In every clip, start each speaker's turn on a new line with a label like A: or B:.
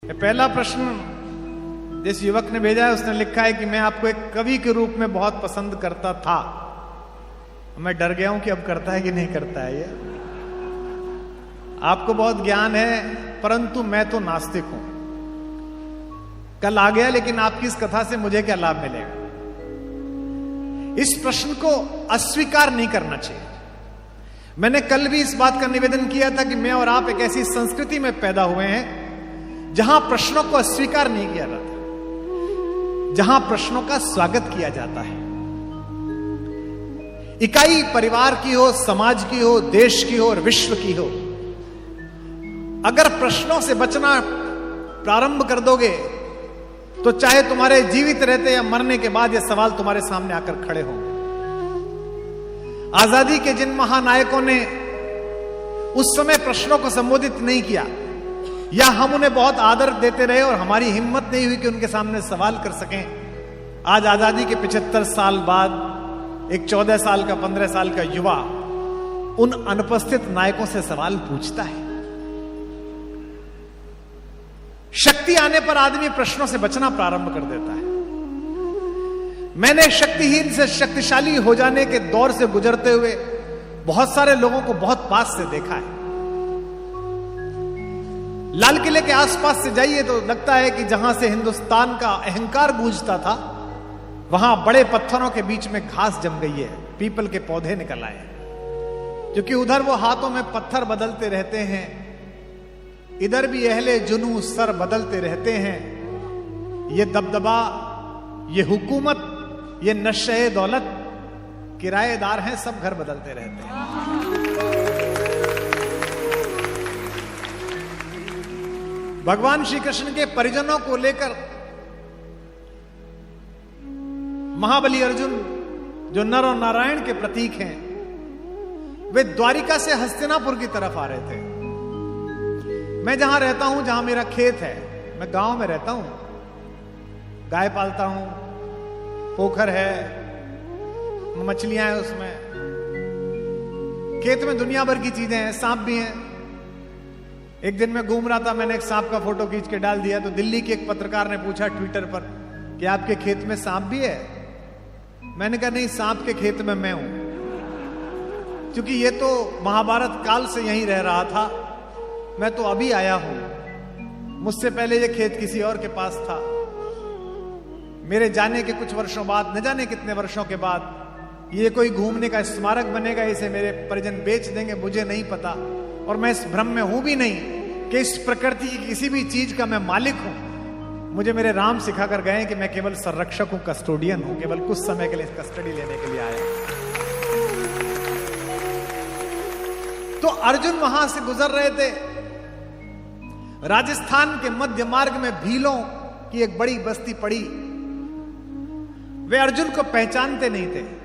A: पहला प्रश्न जिस युवक ने भेजा है उसने लिखा है कि मैं आपको एक कवि के रूप में बहुत पसंद करता था। मैं डर गया हूं कि अब करता है कि नहीं करता है। ये आपको बहुत ज्ञान है परंतु मैं तो नास्तिक हूं। कल आ गया लेकिन आपकी इस कथा से मुझे क्या लाभ मिलेगा। इस प्रश्न को अस्वीकार नहीं करना चाहिए। मैंने कल भी इस बात का निवेदन किया था कि मैं और आप एक ऐसी संस्कृति में पैदा हुए हैं जहां प्रश्नों को अस्वीकार नहीं किया जाता, जहां प्रश्नों का स्वागत किया जाता है। इकाई परिवार की हो, समाज की हो, देश की हो और विश्व की हो, अगर प्रश्नों से बचना प्रारंभ कर दोगे तो चाहे तुम्हारे जीवित रहते या मरने के बाद ये सवाल तुम्हारे सामने आकर खड़े होंगे। आजादी के जिन महानायकों ने उस समय प्रश्नों को संबोधित नहीं किया या हम उन्हें बहुत आदर देते रहे और हमारी हिम्मत नहीं हुई कि उनके सामने सवाल कर सकें, आज आजादी के 75 साल बाद एक 14 साल का 15 साल का युवा उन अनुपस्थित नायकों से सवाल पूछता है। शक्ति आने पर आदमी प्रश्नों से बचना प्रारंभ कर देता है। मैंने शक्तिहीन से शक्तिशाली हो जाने के दौर से गुजरते हुए बहुत सारे लोगों को बहुत पास से देखा है। लाल किले के आसपास से जाइए तो लगता है कि जहां से हिंदुस्तान का अहंकार गूंजता था वहां बड़े पत्थरों के बीच में घास जम गई है, पीपल के पौधे निकल आए, क्योंकि उधर वो हाथों में पत्थर बदलते रहते हैं, इधर भी अहले जुनू सर बदलते रहते हैं। ये दबदबा, ये हुकूमत, ये नशे दौलत, किराएदार हैं, सब घर बदलते रहते हैं। भगवान श्री कृष्ण के परिजनों को लेकर महाबली अर्जुन जो नर और नारायण के प्रतीक हैं, वे द्वारिका से हस्तिनापुर की तरफ आ रहे थे। मैं जहां रहता हूं, जहां मेरा खेत है, मैं गांव में रहता हूं, गाय पालता हूं, पोखर है, मछलियां हैं उसमें, खेत में दुनिया भर की चीजें हैं, सांप भी हैं। एक दिन मैं घूम रहा था, मैंने एक सांप का फोटो खींच के डाल दिया तो दिल्ली के एक पत्रकार ने पूछा ट्विटर पर कि आपके खेत में सांप भी है। मैंने कहा नहीं, सांप के खेत में मैं हूं, क्योंकि ये तो महाभारत काल से यहीं रह रहा था, मैं तो अभी आया हूं, मुझसे पहले ये खेत किसी और के पास था। मेरे जाने के कुछ वर्षों बाद, न जाने कितने वर्षों के बाद ये कोई घूमने का स्मारक बनेगा, इसे मेरे परिजन बेच देंगे, मुझे नहीं पता। और मैं इस भ्रम में हूं भी नहीं कि इस प्रकृति की किसी भी चीज का मैं मालिक हूं। मुझे मेरे राम सिखा कर गए कि मैं केवल संरक्षक हूं, कस्टोडियन हूं, केवल कुछ समय के लिए कस्टडी लेने के लिए आया। तो अर्जुन वहां से गुजर रहे थे। राजस्थान के मध्य मार्ग में भीलों की एक बड़ी बस्ती पड़ी। वे अर्जुन को पहचानते नहीं थे।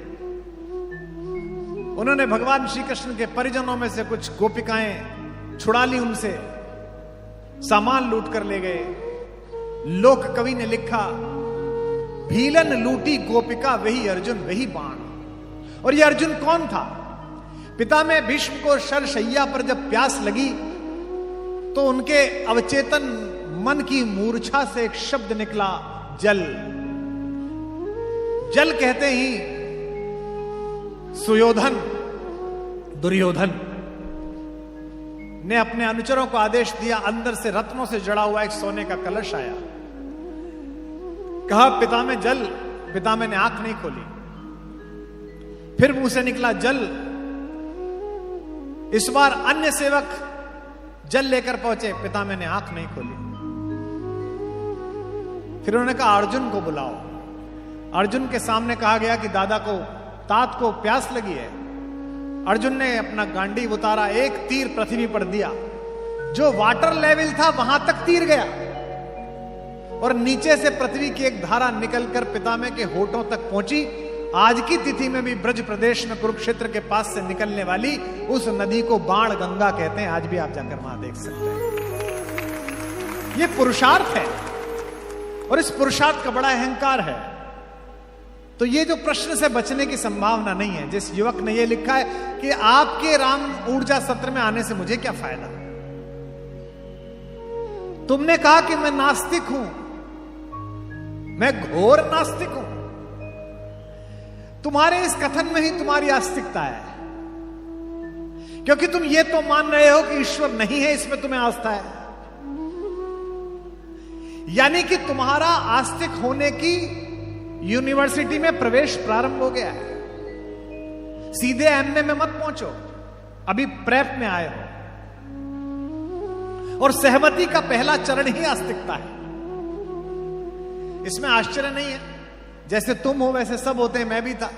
A: उन्होंने भगवान श्री कृष्ण के परिजनों में से कुछ गोपिकाएं छुड़ा ली, उनसे सामान लूट कर ले गए। लोक कवि ने लिखा, भीलन लूटी गोपिका वही अर्जुन वही बाण। और ये अर्जुन कौन था? पिता में भीष्म को शरशैया पर जब प्यास लगी तो उनके अवचेतन मन की मूर्छा से एक शब्द निकला, जल। जल कहते ही सुयोधन, दुर्योधन ने अपने अनुचरों को आदेश दिया, अंदर से रत्नों से जड़ा हुआ एक सोने का कलश आया। कहा पिता में जल। पिता में ने आंख नहीं खोली। फिर मुंह से निकला जल। इस बार अन्य सेवक जल लेकर पहुंचे, पिता में ने आंख नहीं खोली। फिर उन्होंने कहा अर्जुन को बुलाओ। अर्जुन के सामने कहा गया कि दादा को, तात को प्यास लगी है। अर्जुन ने अपना गांडीव उतारा, एक तीर पृथ्वी पर दिया, जो वाटर लेवल था वहां तक तीर गया और नीचे से पृथ्वी की एक धारा निकलकर पितामह के होठों तक पहुंची। आज की तिथि में भी ब्रज प्रदेश में कुरुक्षेत्र के पास से निकलने वाली उस नदी को बाण गंगा कहते हैं। आज भी आप जाकर वहां देख सकते हैं। यह पुरुषार्थ है और इस पुरुषार्थ का बड़ा अहंकार है। तो ये जो प्रश्न से बचने की संभावना नहीं है। जिस युवक ने ये लिखा है कि आपके राम ऊर्जा सत्र में आने से मुझे क्या फायदा, तुमने कहा कि मैं नास्तिक हूं, मैं घोर नास्तिक हूं। तुम्हारे इस कथन में ही तुम्हारी आस्तिकता है, क्योंकि तुम ये तो मान रहे हो कि ईश्वर नहीं है, इसमें तुम्हें आस्था है। यानी कि तुम्हारा आस्तिक होने की यूनिवर्सिटी में प्रवेश प्रारंभ हो गया है। सीधे एमए में मत पहुंचो, अभी प्रेप में आए हो। और सहमति का पहला चरण ही आस्तिकता है। इसमें आश्चर्य नहीं है, जैसे तुम हो वैसे सब होते हैं, मैं भी था।